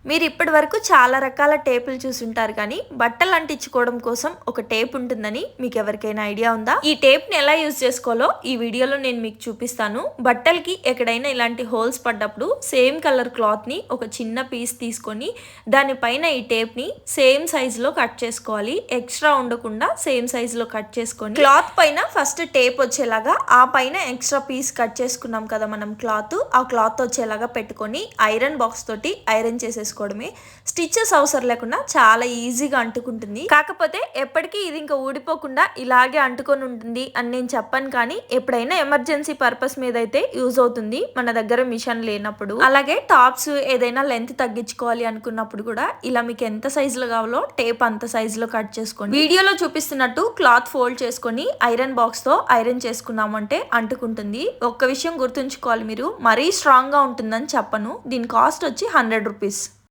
మీరు ఇప్పటి వరకు చాలా రకాల టేపులు చూసుంటారు కానీ బట్టలు అంటించుకోవడం కోసం ఒక టేప్ ఉంటుందని మీకు ఎవరికైనా ఐడియా ఉందా? ఈ టేప్ ని ఎలా యూజ్ చేసుకోవాలో ఈ వీడియోలో నేను మీకు చూపిస్తాను. బట్టలకి ఎక్కడైనా ఇలాంటి హోల్స్ పడ్డప్పుడు సేమ్ కలర్ క్లాత్ ని ఒక చిన్న పీస్ తీసుకొని దానిపైన ఈ టేప్ ని సేమ్ సైజ్ లో కట్ చేసుకోవాలి. ఎక్స్ట్రా ఉండకుండా సేమ్ సైజ్ లో కట్ చేసుకొని క్లాత్ పైన ఫస్ట్ టేప్ వచ్చేలాగా, ఆ పైన ఎక్స్ట్రా పీస్ కట్ చేసుకున్నాం కదా మనం క్లాత్, ఆ క్లాత్ వచ్చేలాగా పెట్టుకొని ఐరన్ బాక్స్ తోటి ఐరన్ చేసేసుకోవాలి. స్టిచెస్ అవసరం లేకుండా చాలా ఈజీగా అంటుకుంటుంది. కాకపోతే ఎప్పటికీ ఇది ఇంకా ఊడిపోకుండా ఇలాగే అంటుకొని ఉంటుంది అని నేను చెప్పను, కానీ ఎప్పుడైనా ఎమర్జెన్సీ పర్పస్ మీద అయితే యూజ్ అవుతుంది మన దగ్గర మిషన్ లేనప్పుడు. అలాగే టాప్స్ ఏదైనా లెంత్ తగ్గించుకోవాలి అనుకున్నప్పుడు కూడా ఇలా మీకు ఎంత సైజ్ లో కావాలో టేప్ అంత సైజ్ లో కట్ చేసుకోండి. వీడియోలో చూపిస్తున్నట్టు క్లాత్ ఫోల్డ్ చేసుకొని ఐరన్ బాక్స్ తో ఐరన్ చేసుకున్నామంటే అంటుకుంటుంది. ఒక్క విషయం గుర్తుంచుకోవాలి, మీరు మరీ స్ట్రాంగ్ గా ఉంటుందని చెప్పను. దీని కాస్ట్ వచ్చి 100 రూపీస్.